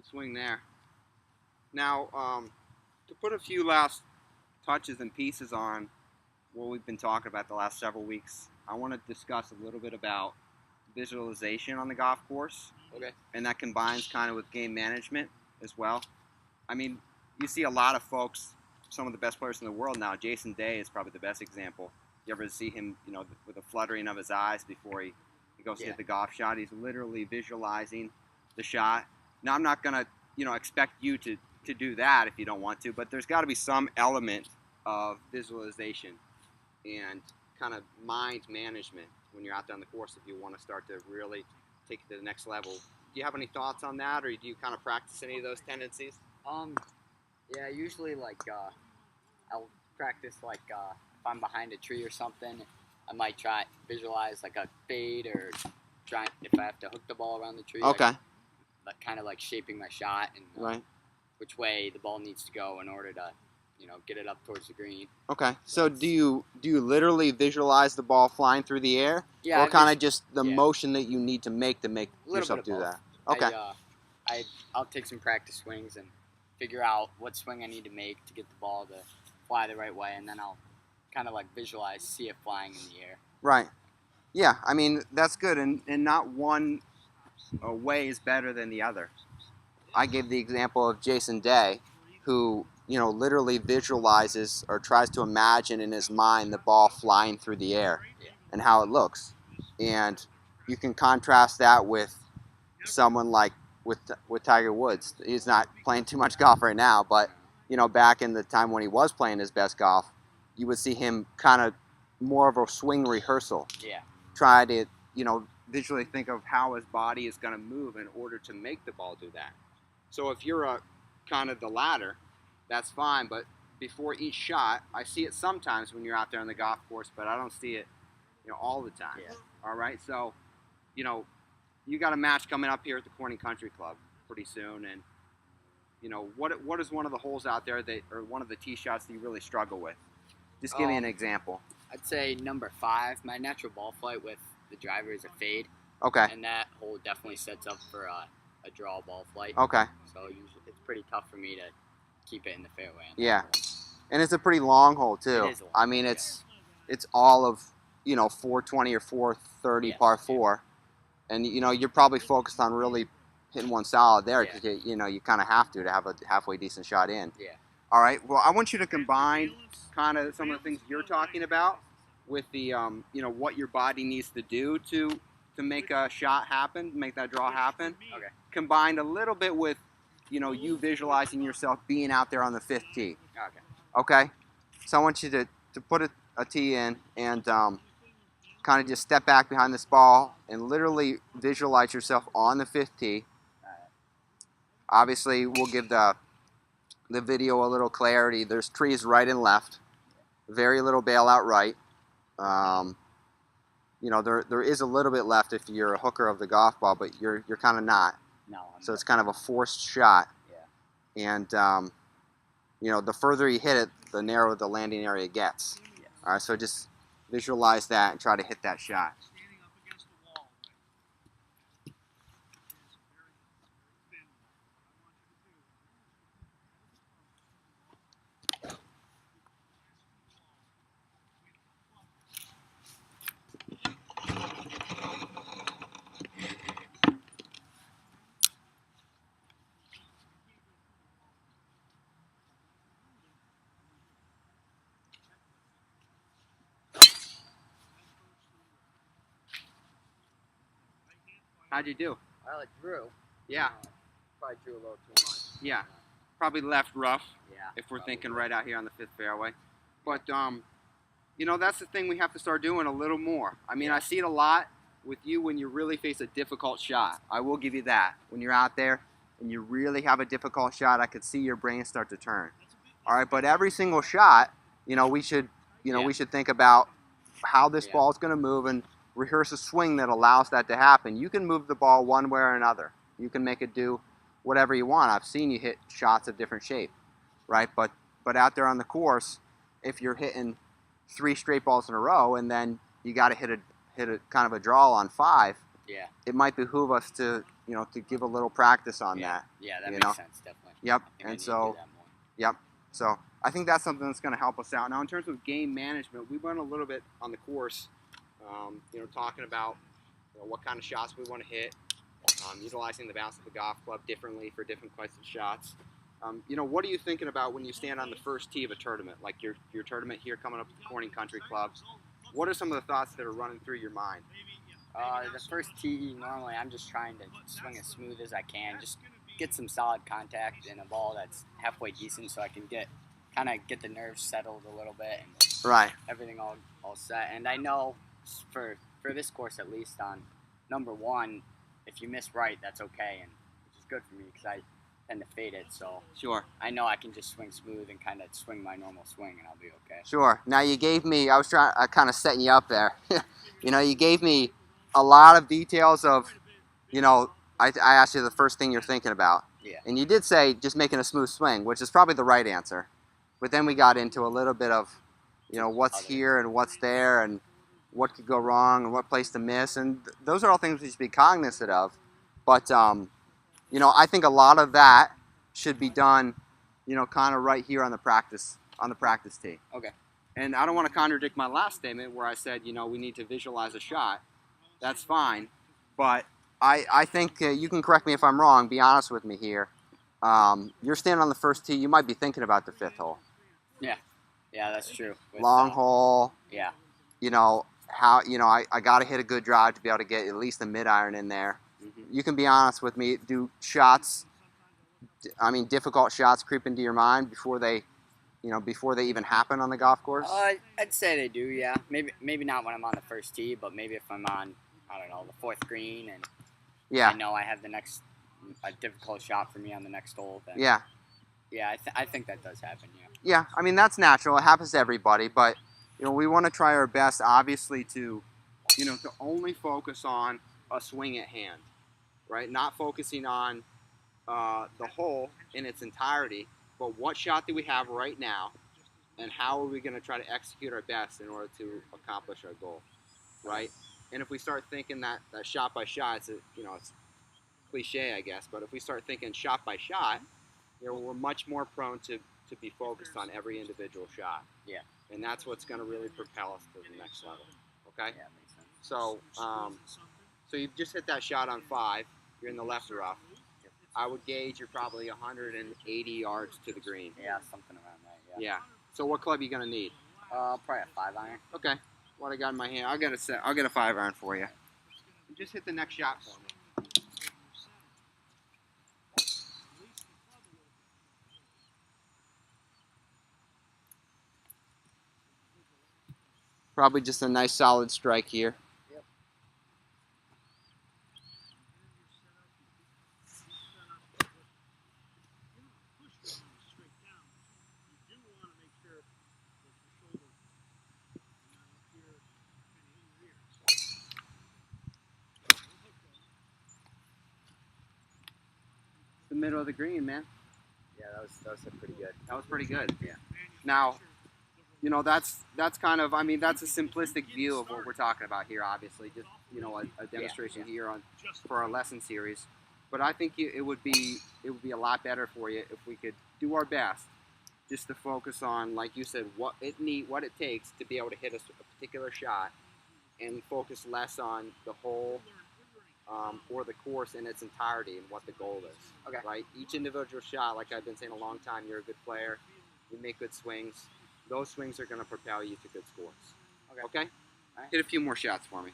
Good swing there. Now, to put a few last touches and pieces on what we've been talking about the last several weeks, I want to discuss a little bit about visualization on the golf course. Okay. And that combines kind of with game management as well. I mean, you see a lot of folks, some of the best players in the world now. Jason Day is probably the best example. You ever see him, with a fluttering of his eyes before he goes to hit the golf shot? He's literally visualizing the shot. Now, I'm not going to, expect you to do that if you don't want to, but there's got to be some element of visualization and kind of mind management when you're out there on the course if you want to start to really take it to the next level. Do you have any thoughts on that, or do you kind of practice any of those tendencies? Yeah, usually I'll practice if I'm behind a tree or something, I might try visualize like a fade or try if I have to hook the ball around the tree. Okay. Kind of like shaping my shot and right. Which way the ball needs to go in order to, get it up towards the green. Okay. So do you literally visualize the ball flying through the air, yeah, or kind of just the motion that you need to make yourself do that? Okay. I'll take some practice swings and figure out what swing I need to make to get the ball to fly the right way, and then I'll kind of visualize, see it flying in the air. Right. Yeah, I mean, that's good, and not one way is better than the other. I gave the example of Jason Day, who, literally visualizes or tries to imagine in his mind the ball flying through the air and how it looks. And you can contrast that with someone like with Tiger Woods. He's not playing too much golf right now, but, back in the time when he was playing his best golf, you would see him kind of more of a swing rehearsal. Yeah. Try to, visually think of how his body is going to move in order to make the ball do that. So if you're kind of the latter, that's fine. But before each shot, I see it sometimes when you're out there on the golf course, but I don't see it, all the time. Yeah. All right. So, you got a match coming up here at the Corning Country Club pretty soon, and what is one of the holes out there or one of the tee shots that you really struggle with? Just give me an example. I'd say number 5. My natural ball flight with the driver is a fade. Okay. And that hole definitely sets up for a draw ball flight. Okay. So usually it's pretty tough for me to keep it in the fairway. Yeah. And it's a pretty long hole too. It is a long I mean, it's all of 420 or 430 par 4, and you're probably focused on really hitting one solid there because you kind of have to have a halfway decent shot in. Yeah. All right. Well, I want you to combine kind of some of the things you're talking about with the what your body needs to do to make a shot happen, make that draw happen. Okay. Combined a little bit with you visualizing yourself being out there on the 5th tee. Okay. Okay. So I want you to put a tee in and kind of just step back behind this ball and literally visualize yourself on the 5th tee. Obviously, we'll give the video a little clarity. There's trees right and left. Very little bailout right. There is a little bit left if you're a hooker of the golf ball, but you're kind of not. No. So it's kind of a forced shot. Yeah. And the further you hit it, the narrower the landing area gets. Yes. All right. So just visualize that and try to hit that shot. How'd you do? I drew. Yeah. Probably drew a little too much. Yeah. Probably left rough. Yeah. If we're thinking right out here on the 5th fairway. But, that's the thing we have to start doing a little more. I mean, I see it a lot with you when you really face a difficult shot. I will give you that. When you're out there and you really have a difficult shot, I could see your brain start to turn. All right, but every single shot, we should think about how this ball is going to move and rehearse a swing that allows that to happen. You can move the ball one way or another. You can make it do whatever you want. I've seen you hit shots of different shape, right? But out there on the course, if you're hitting 3 straight balls in a row and then you got to hit a kind of a draw on 5, yeah, it might behoove us to to give a little practice on Yeah. that. Yeah, that You makes know? sense, definitely. Yep. I think I And need to so, do that more. yep. So I think that's something that's going to help us out. Now, in terms of game management, we went a little bit on the course, talking about what kind of shots we want to hit, utilizing the bounce of the golf club differently for different types of shots. What are you thinking about when you stand on the first tee of a tournament, like your tournament here coming up at the Corning Country Club? What are some of the thoughts that are running through your mind? The first tee, normally I'm just trying to swing as smooth as I can, just get some solid contact and a ball that's halfway decent, so I can get the nerves settled a little bit and Right. everything all set. And I know for this course at least, on number one, if you miss right, that's okay, and which is good for me because I tend to fade it. So Sure. I know I can just swing smooth and kind of swing my normal swing, and I'll be okay. Sure. Now you gave me, I was kind of setting you up there. You gave me a lot of details of, I asked you the first thing you're thinking about. Yeah. And you did say just making a smooth swing, which is probably the right answer. But then we got into a little bit of, what's here and what's there and what could go wrong and what place to miss. And those are all things we should be cognizant of. But, I think a lot of that should be done, kind of right here on the practice tee. Okay. And I don't want to contradict my last statement where I said, we need to visualize a shot. That's fine. But I think you can correct me if I'm wrong. Be honest with me here. You're standing on the first tee. You might be thinking about the fifth hole. Yeah, that's true. Long hole. Yeah. I got to hit a good drive to be able to get at least a mid-iron in there. Mm-hmm. You can be honest with me. Do difficult shots creep into your mind before they even happen on the golf course? I'd say they do, yeah. Maybe not when I'm on the first tee, but maybe if I'm on, I don't know, the fourth green, and I know I have a difficult shot for me on the next hole. Then yeah, I think that does happen, yeah. Yeah, that's natural. It happens to everybody, but we want to try our best, obviously, to only focus on a swing at hand, right? Not focusing on the hole in its entirety, but what shot do we have right now, and how are we going to try to execute our best in order to accomplish our goal, right? And if we start thinking that shot by shot, it's cliche, I guess, but if we start thinking shot by shot, we're much more prone to be focused on every individual shot. Yeah. And that's what's going to really propel us to the next level. Okay? Yeah, makes sense. So, so you've just hit that shot on 5. You're in the left rough. I would gauge you're probably 180 yards to the green. Yeah, something around that. Yeah. So what club are you going to need? Probably a 5-iron. Okay. What I got in my hand, I'll get a 5-iron for you. Just hit the next shot for me. Probably just a nice solid strike here. Yep. The middle of the green, man. Yeah, that was pretty good. That was pretty good. Yeah. Now, that's kind of, that's a simplistic view of what we're talking about here, obviously. Just, a demonstration here for our lesson series. But I think it would be a lot better for you if we could do our best just to focus on, like you said, what it takes to be able to hit a particular shot, and focus less on the hole or the course in its entirety and what the goal is. Okay. Right? Each individual shot, like I've been saying a long time, you're a good player. You make good swings. Those swings are going to propel you to good scores. Okay. Okay? All right. Hit a few more shots for me.